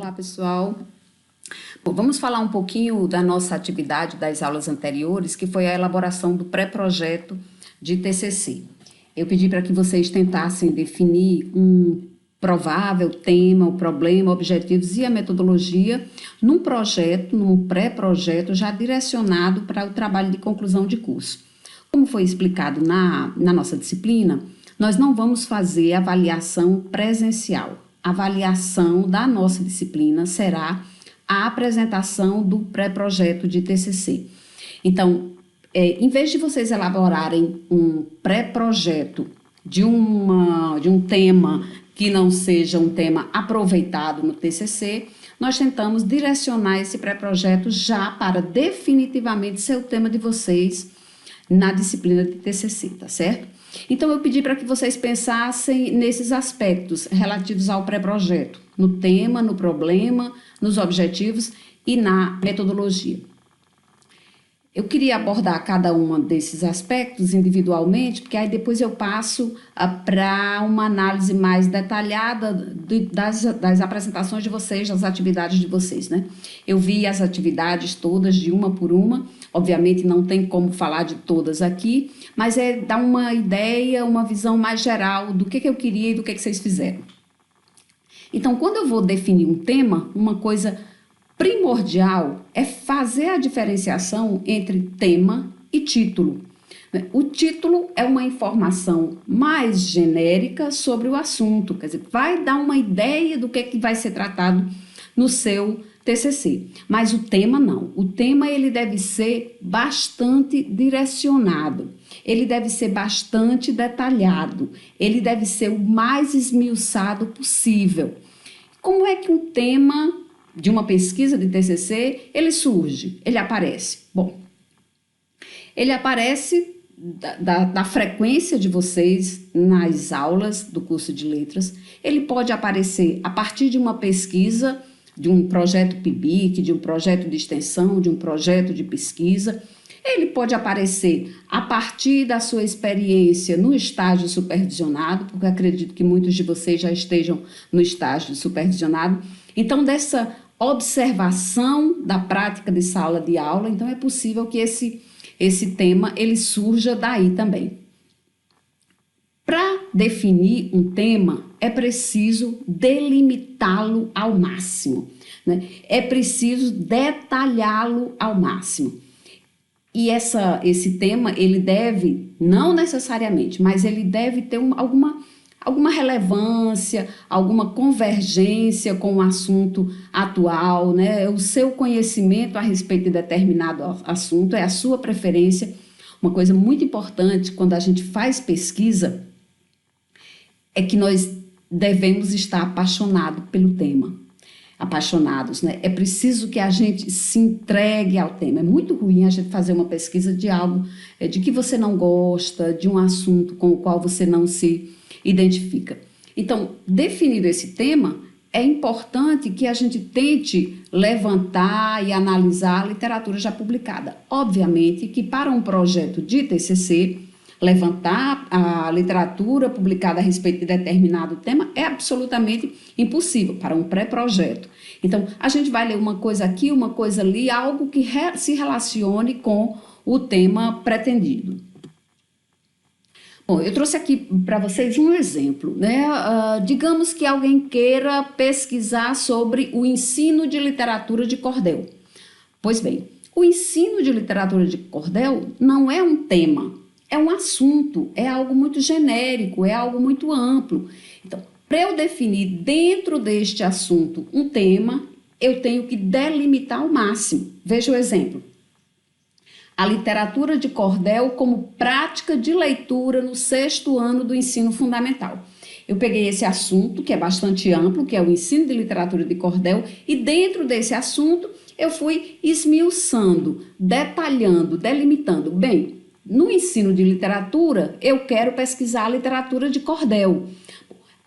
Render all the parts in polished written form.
Olá, pessoal. Bom, vamos falar um pouquinho da nossa atividade das aulas anteriores, que foi a elaboração do pré-projeto de TCC. Eu pedi para que vocês tentassem definir um provável tema, o problema, objetivos e a metodologia num projeto, num pré-projeto já direcionado para o trabalho de conclusão de curso. Como foi explicado na nossa disciplina, nós não vamos fazer avaliação presencial. A avaliação da nossa disciplina será a apresentação do pré-projeto de TCC. Então, em vez de vocês elaborarem um pré-projeto de um tema que não seja um tema aproveitado no TCC, nós tentamos direcionar esse pré-projeto já para definitivamente ser o tema de vocês na disciplina de TCC, tá certo? Então, eu pedi para que vocês pensassem nesses aspectos relativos ao pré-projeto, no tema, no problema, nos objetivos e na metodologia. Eu queria abordar cada um desses aspectos individualmente, porque aí depois eu passo para uma análise mais detalhada das apresentações de vocês, das atividades de vocês, né? Eu vi as atividades todas de uma por uma, obviamente não tem como falar de todas aqui, mas dar uma ideia, uma visão mais geral do que eu queria e do que vocês fizeram. Então, quando eu vou definir um tema, uma coisa primordial é fazer a diferenciação entre tema e título. O título é uma informação mais genérica sobre o assunto, quer dizer, vai dar uma ideia do que vai ser tratado no seu TCC, mas o tema não. O tema ele deve ser bastante direcionado, ele deve ser bastante detalhado, ele deve ser o mais esmiuçado possível. Como é que um tema de uma pesquisa de TCC, ele surge, ele aparece? Bom, ele aparece da frequência de vocês nas aulas do curso de letras, ele pode aparecer a partir de uma pesquisa, de um projeto PIBIC, de um projeto de extensão, de um projeto de pesquisa, ele pode aparecer a partir da sua experiência no estágio supervisionado, porque acredito que muitos de vocês já estejam no estágio supervisionado. Então, dessa observação da prática de sala de aula, então é possível que esse tema ele surja daí também. Para definir um tema, é preciso delimitá-lo ao máximo, né? É preciso detalhá-lo ao máximo. E esse tema, ele deve, não necessariamente, mas ele deve ter alguma relevância, alguma convergência com o assunto atual, né? O seu conhecimento a respeito de determinado assunto, é a sua preferência. Uma coisa muito importante quando a gente faz pesquisa é que nós devemos estar apaixonados pelo tema. Apaixonados, né? É preciso que a gente se entregue ao tema. É muito ruim a gente fazer uma pesquisa de algo de que você não gosta, de um assunto com o qual você não se identifica. Então, definido esse tema, é importante que a gente tente levantar e analisar a literatura já publicada. Obviamente que para um projeto de TCC, levantar a literatura publicada a respeito de determinado tema é absolutamente impossível para um pré-projeto. Então, a gente vai ler uma coisa aqui, uma coisa ali, algo que se relacione com o tema pretendido. Bom, eu trouxe aqui para vocês um exemplo, né? Digamos que alguém queira pesquisar sobre o ensino de literatura de cordel. Pois bem, o ensino de literatura de cordel não é um tema, é um assunto, é algo muito genérico, é algo muito amplo. Então, para eu definir dentro deste assunto um tema, eu tenho que delimitar ao máximo. Veja o exemplo. A literatura de cordel como prática de leitura no 6º ano do ensino fundamental. Eu peguei esse assunto, que é bastante amplo, que é o ensino de literatura de cordel, e dentro desse assunto eu fui esmiuçando, detalhando, delimitando. Bem, no ensino de literatura, eu quero pesquisar a literatura de cordel.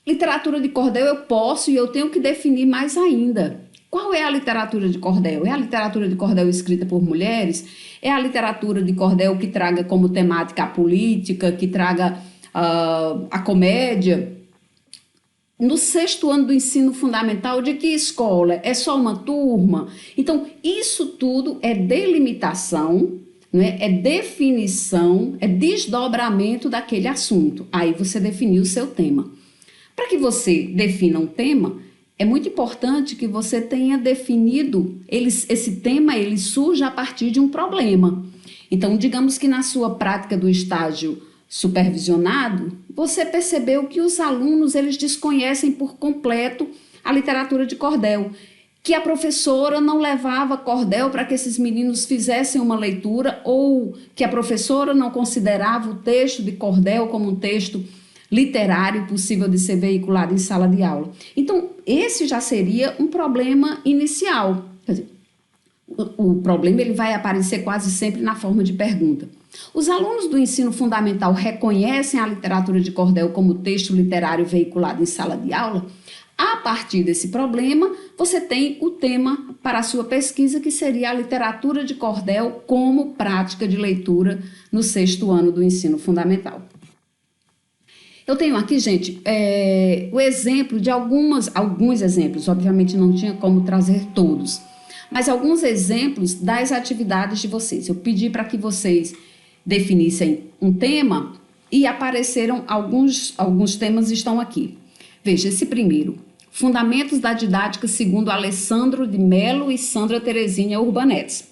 Literatura de cordel eu posso e eu tenho que definir mais ainda. Qual é a literatura de cordel? É a literatura de cordel escrita por mulheres? É a literatura de cordel que traga como temática a política, que traga a comédia? no sexto ano do ensino fundamental, de que escola? É só uma turma? Então, isso tudo é delimitação, né? É definição, é desdobramento daquele assunto. Aí você definiu o seu tema. Para que você defina um tema, é muito importante que você tenha definido, esse tema ele surge a partir de um problema. Então, digamos que na sua prática do estágio supervisionado, você percebeu que os alunos eles desconhecem por completo a literatura de cordel, que a professora não levava cordel para que esses meninos fizessem uma leitura, ou que a professora não considerava o texto de cordel como um texto literário possível de ser veiculado em sala de aula. Então, esse já seria um problema inicial. Quer dizer, o problema ele vai aparecer quase sempre na forma de pergunta. Os alunos do ensino fundamental reconhecem a literatura de cordel como texto literário veiculado em sala de aula? A partir desse problema, você tem o tema para a sua pesquisa, que seria a literatura de cordel como prática de leitura no sexto ano do ensino fundamental. Eu tenho aqui, gente, o exemplo de alguns exemplos, obviamente não tinha como trazer todos, mas alguns exemplos das atividades de vocês. Eu pedi para que vocês definissem um tema e apareceram alguns temas estão aqui. Veja, esse primeiro, Fundamentos da Didática segundo Alessandro de Mello e Sandra Terezinha Urbanetes.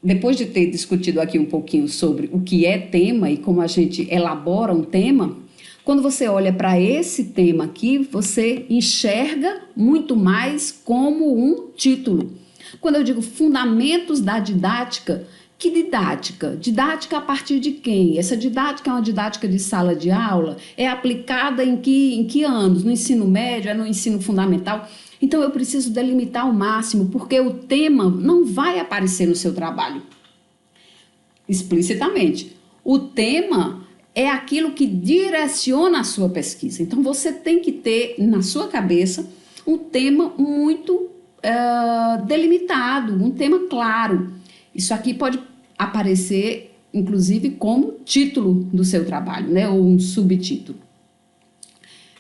Depois de ter discutido aqui um pouquinho sobre o que é tema e como a gente elabora um tema, quando você olha para esse tema aqui, você enxerga muito mais como um título. Quando eu digo fundamentos da didática, que didática? Didática a partir de quem? Essa didática é uma didática de sala de aula? É aplicada em que anos? No ensino médio? É no ensino fundamental? Então, eu preciso delimitar ao máximo, porque o tema não vai aparecer no seu trabalho explicitamente. O tema é aquilo que direciona a sua pesquisa. Então, você tem que ter na sua cabeça um tema muito delimitado, um tema claro. Isso aqui pode aparecer, inclusive, como título do seu trabalho, né? Ou um subtítulo.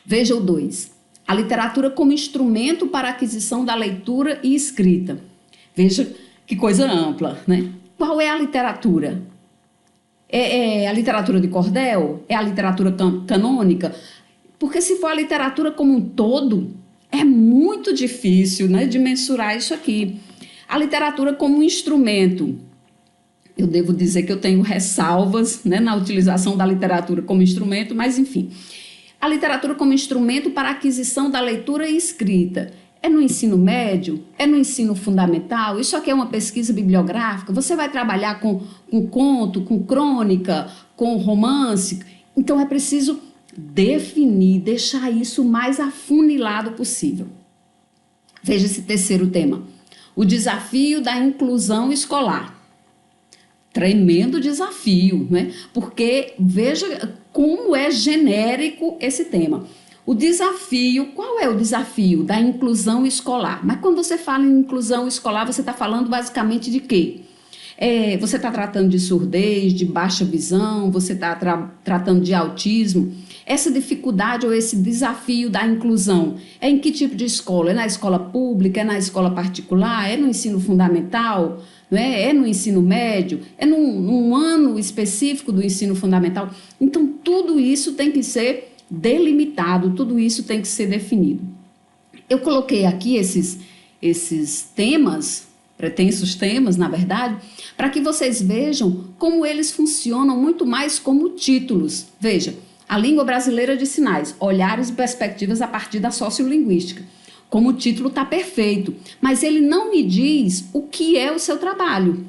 Veja o 2. A literatura como instrumento para a aquisição da leitura e escrita. Veja que coisa ampla, né? Qual é a literatura? É a literatura de cordel? É a literatura canônica? Porque se for a literatura como um todo, é muito difícil, né, de mensurar isso aqui. A literatura como instrumento. Eu devo dizer que eu tenho ressalvas, né, na utilização da literatura como instrumento, mas enfim. A literatura como instrumento para a aquisição da leitura e escrita. É no ensino médio? É no ensino fundamental? Isso aqui é uma pesquisa bibliográfica? Você vai trabalhar com conto, com crônica, com romance? Então é preciso definir, deixar isso o mais afunilado possível. Veja esse terceiro tema. O desafio da inclusão escolar. Tremendo desafio, né? Porque veja como é genérico esse tema. O desafio, qual é o desafio da inclusão escolar? Mas quando você fala em inclusão escolar, você está falando basicamente de quê? Você está tratando de surdez, de baixa visão, você está tratando de autismo. Essa dificuldade ou esse desafio da inclusão é em que tipo de escola? É na escola pública? É na escola particular? É no ensino fundamental? É no ensino médio? É num ano específico do ensino fundamental? Então, tudo isso tem que ser delimitado, tudo isso tem que ser definido. Eu coloquei aqui esses temas, pretensos temas, na verdade, para que vocês vejam como eles funcionam muito mais como títulos. Veja, a língua brasileira de sinais, olhares e perspectivas a partir da sociolinguística. Como o título está perfeito, mas ele não me diz o que é o seu trabalho.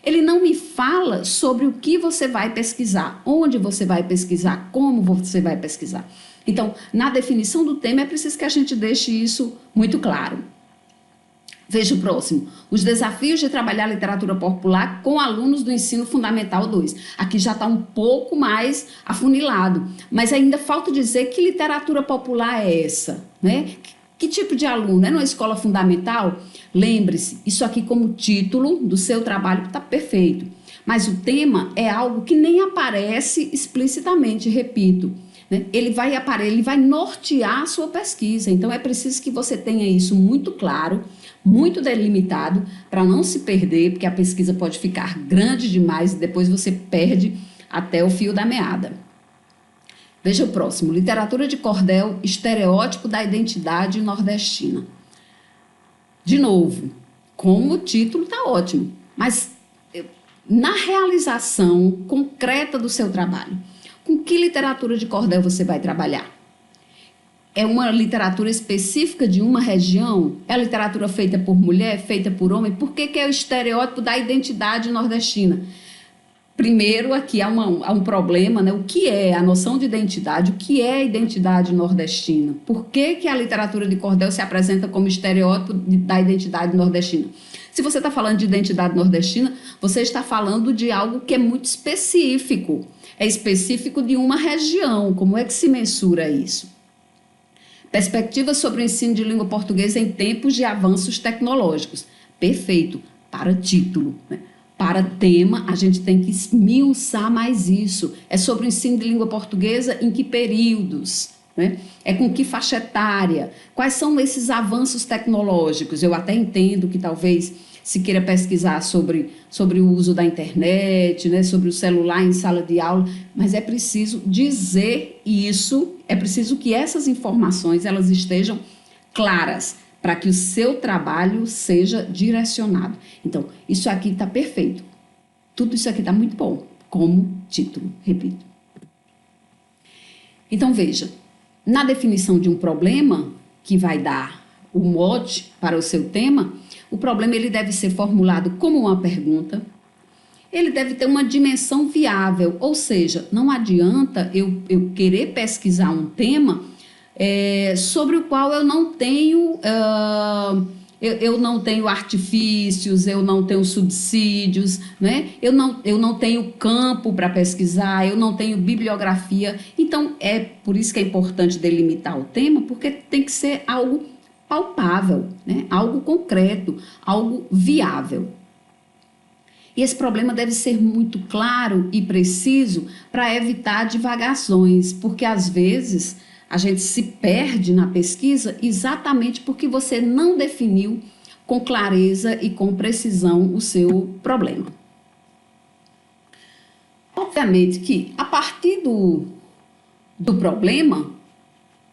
Ele não me fala sobre o que você vai pesquisar, onde você vai pesquisar, como você vai pesquisar. Então, na definição do tema, é preciso que a gente deixe isso muito claro. Veja o próximo. Os desafios de trabalhar literatura popular com alunos do ensino fundamental 2. Aqui já está um pouco mais afunilado, mas ainda falta dizer que literatura popular é essa, né? Que tipo de aluno? É numa escola fundamental? Lembre-se, isso aqui como título do seu trabalho está perfeito. Mas o tema é algo que nem aparece explicitamente, repito. né? Ele vai nortear a sua pesquisa. Então, é preciso que você tenha isso muito claro, muito delimitado, para não se perder, porque a pesquisa pode ficar grande demais e depois você perde até o fio da meada. Veja o próximo: literatura de cordel, estereótipo da identidade nordestina. De novo, como o título está ótimo, mas na realização concreta do seu trabalho, com que literatura de cordel você vai trabalhar? É uma literatura específica de uma região? É a literatura feita por mulher, feita por homem? Por que é o estereótipo da identidade nordestina? Primeiro, aqui há um problema, né? O que é a noção de identidade? O que é a identidade nordestina? Por que a literatura de cordel se apresenta como estereótipo da identidade nordestina? Se você está falando de identidade nordestina, você está falando de algo que é muito específico. É específico de uma região. Como é que se mensura isso? Perspectivas sobre o ensino de língua portuguesa em tempos de avanços tecnológicos. Perfeito, para título, né? Para tema, a gente tem que esmiuçar mais isso. É sobre o ensino de língua portuguesa em que períodos, né? É com que faixa etária? Quais são esses avanços tecnológicos? Eu até entendo que talvez se queira pesquisar sobre o uso da internet, né? Sobre o celular em sala de aula, mas é preciso dizer isso, é preciso que essas informações elas estejam claras, para que o seu trabalho seja direcionado. Então, isso aqui está perfeito. Tudo isso aqui está muito bom, como título, repito. Então, veja, na definição de um problema, que vai dar o mote para o seu tema, o problema ele deve ser formulado como uma pergunta, ele deve ter uma dimensão viável, ou seja, não adianta eu querer pesquisar um tema sobre o qual eu não tenho artifícios, eu não tenho subsídios, né? eu não tenho campo para pesquisar, eu não tenho bibliografia. Então, é por isso que é importante delimitar o tema, porque tem que ser algo palpável, né? Algo concreto, algo viável. E esse problema deve ser muito claro e preciso para evitar divagações, porque às vezes a gente se perde na pesquisa exatamente porque você não definiu com clareza e com precisão o seu problema. Obviamente que a partir do problema,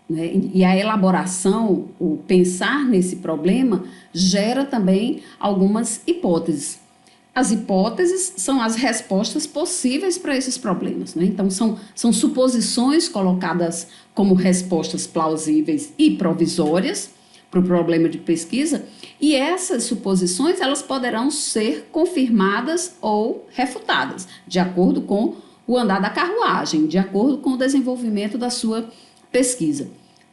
né, e a elaboração, o pensar nesse problema, gera também algumas hipóteses. As hipóteses são as respostas possíveis para esses problemas, né? Então, são suposições colocadas como respostas plausíveis e provisórias para o problema de pesquisa, e essas suposições elas poderão ser confirmadas ou refutadas, de acordo com o andar da carruagem, de acordo com o desenvolvimento da sua pesquisa.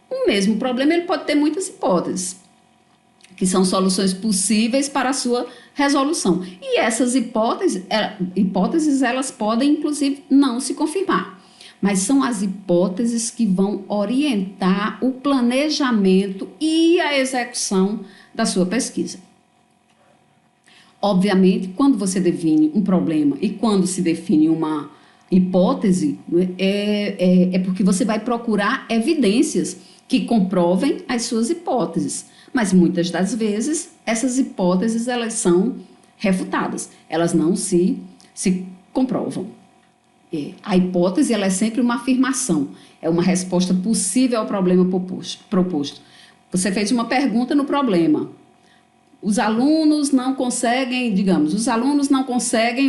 O mesmo problema ele pode ter muitas hipóteses, que são soluções possíveis para a sua resolução. E essas hipóteses elas podem, inclusive, não se confirmar. Mas são as hipóteses que vão orientar o planejamento e a execução da sua pesquisa. Obviamente, quando você define um problema e quando se define uma hipótese, é porque você vai procurar evidências que comprovem as suas hipóteses. Mas muitas das vezes essas hipóteses elas são refutadas, elas não se comprovam. A hipótese ela é sempre uma afirmação, é uma resposta possível ao problema proposto. Você fez uma pergunta no problema. Os alunos não conseguem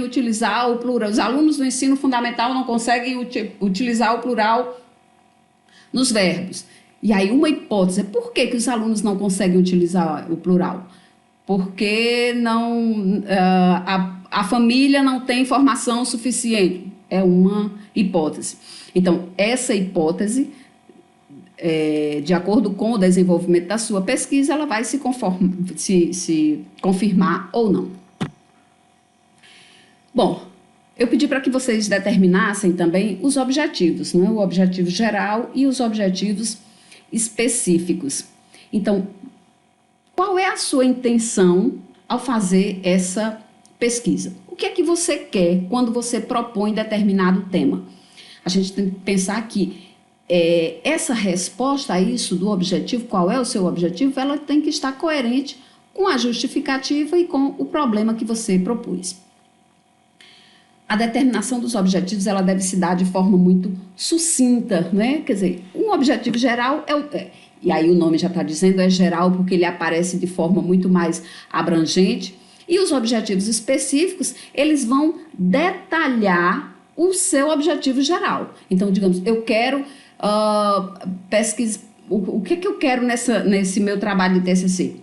utilizar o plural. Os alunos do ensino fundamental não conseguem utilizar o plural nos verbos. E aí uma hipótese, por que os alunos não conseguem utilizar o plural? Porque a família não tem informação suficiente. É uma hipótese. Então, essa hipótese, de acordo com o desenvolvimento da sua pesquisa, ela vai se confirmar ou não. Bom, eu pedi para que vocês determinassem também os objetivos, né? O objetivo geral e os objetivos específicos. Então, qual é a sua intenção ao fazer essa pesquisa? O que é que você quer quando você propõe determinado tema? A gente tem que pensar que essa resposta a isso do objetivo, qual é o seu objetivo, ela tem que estar coerente com a justificativa e com o problema que você propôs. A determinação dos objetivos ela deve se dar de forma muito sucinta, né? Quer dizer, um objetivo geral e aí o nome já está dizendo, é geral porque ele aparece de forma muito mais abrangente, e os objetivos específicos, eles vão detalhar o seu objetivo geral. Então, digamos, eu quero pesquisar, o que eu quero nesse meu trabalho de TCC?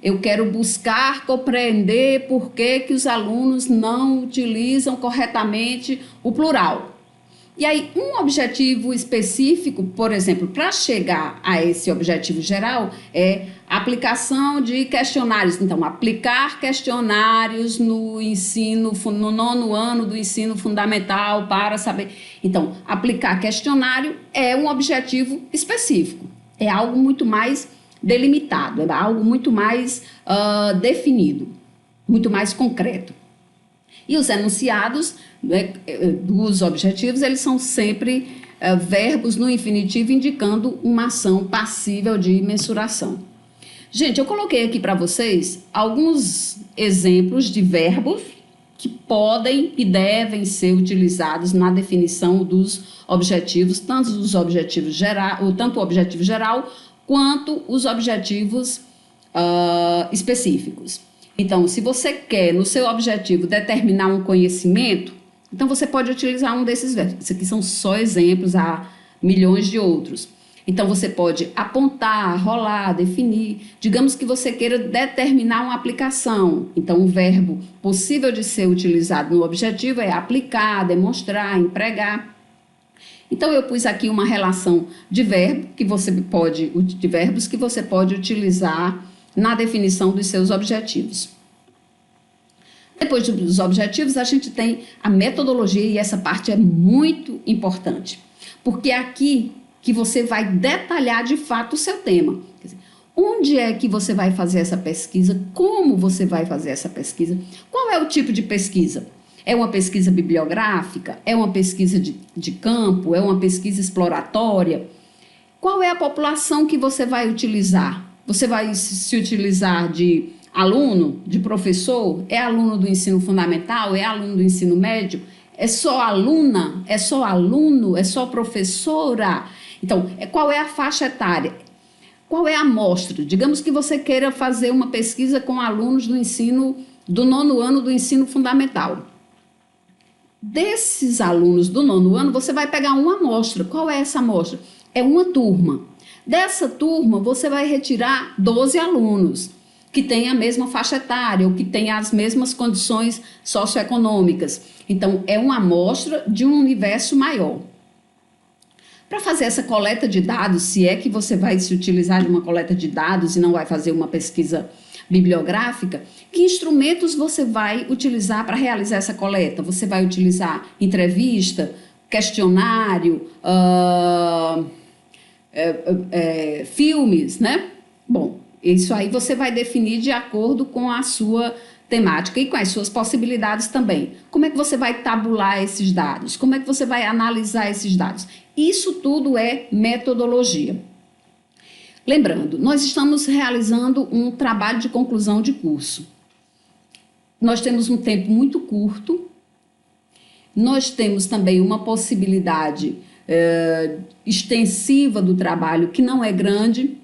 Eu quero buscar compreender por que os alunos não utilizam corretamente o plural. E aí, um objetivo específico, por exemplo, para chegar a esse objetivo geral, é aplicação de questionários. Então, aplicar questionários no ensino, no 9º ano do ensino fundamental para saber. Então, aplicar questionário é um objetivo específico. É algo muito mais delimitado, é algo muito mais definido, muito mais concreto. E os enunciados, né, dos objetivos, eles são sempre verbos no infinitivo indicando uma ação passível de mensuração. Gente, eu coloquei aqui para vocês alguns exemplos de verbos que podem e devem ser utilizados na definição dos objetivos, tanto o objetivo geral quanto os objetivos específicos. Então, se você quer, no seu objetivo, determinar um conhecimento, então você pode utilizar um desses verbos. Isso aqui são só exemplos, há milhões de outros. Então, você pode apontar, rolar, definir. Digamos que você queira determinar uma aplicação. Então, o verbo possível de ser utilizado no objetivo é aplicar, demonstrar, empregar. Então, eu pus aqui uma relação de verbos que você pode utilizar na definição dos seus objetivos. Depois dos objetivos, a gente tem a metodologia e essa parte é muito importante, porque é aqui que você vai detalhar de fato o seu tema. Quer dizer, onde é que você vai fazer essa pesquisa? Como você vai fazer essa pesquisa? Qual é o tipo de pesquisa? É uma pesquisa bibliográfica? É uma pesquisa de campo? É uma pesquisa exploratória? Qual é a população que você vai utilizar? Você vai se utilizar de aluno, de professor? É aluno do ensino fundamental? É aluno do ensino médio? É só aluna? É só aluno? É só professora? Então, qual é a faixa etária? Qual é a amostra? Digamos que você queira fazer uma pesquisa com alunos do 9º ano do ensino fundamental. Desses alunos do 9º ano, você vai pegar uma amostra. Qual é essa amostra? É uma turma. Dessa turma, você vai retirar 12 alunos que têm a mesma faixa etária ou que têm as mesmas condições socioeconômicas. Então, é uma amostra de um universo maior. Para fazer essa coleta de dados, se é que você vai se utilizar de uma coleta de dados e não vai fazer uma pesquisa bibliográfica, que instrumentos você vai utilizar para realizar essa coleta? Você vai utilizar entrevista, questionário, filmes, né? Bom, isso aí você vai definir de acordo com a sua temática e com as suas possibilidades também. Como é que você vai tabular esses dados? Como é que você vai analisar esses dados? Isso tudo é metodologia. Lembrando, nós estamos realizando um trabalho de conclusão de curso. Nós temos um tempo muito curto, nós temos também uma possibilidade extensiva do trabalho que não é grande.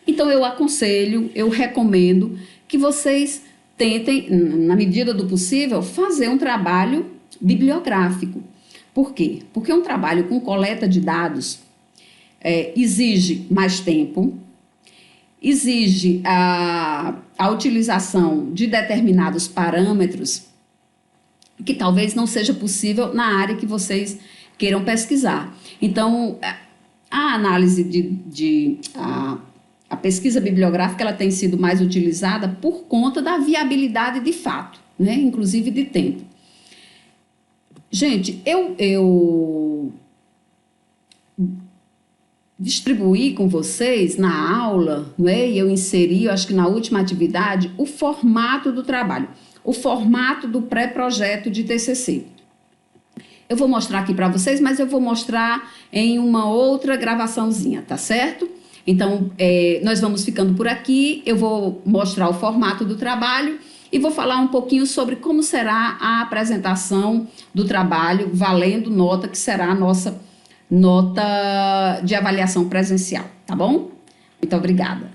Então, eu aconselho, eu recomendo que vocês tentem, na medida do possível, fazer um trabalho bibliográfico. Por quê? Porque um trabalho com coleta de dados exige mais tempo, exige a utilização de determinados parâmetros que talvez não seja possível na área que vocês queiram pesquisar. Então, a análise a pesquisa bibliográfica ela tem sido mais utilizada por conta da viabilidade de fato, né? Inclusive de tempo. Gente, eu distribuí com vocês na aula, né? E eu inseri, eu acho que na última atividade, o formato do trabalho, o formato do pré-projeto de TCC. Eu vou mostrar aqui para vocês, mas eu vou mostrar em uma outra gravaçãozinha, tá certo? Então, nós vamos ficando por aqui, eu vou mostrar o formato do trabalho e vou falar um pouquinho sobre como será a apresentação do trabalho, valendo nota, que será a nossa nota de avaliação presencial, tá bom? Muito obrigada.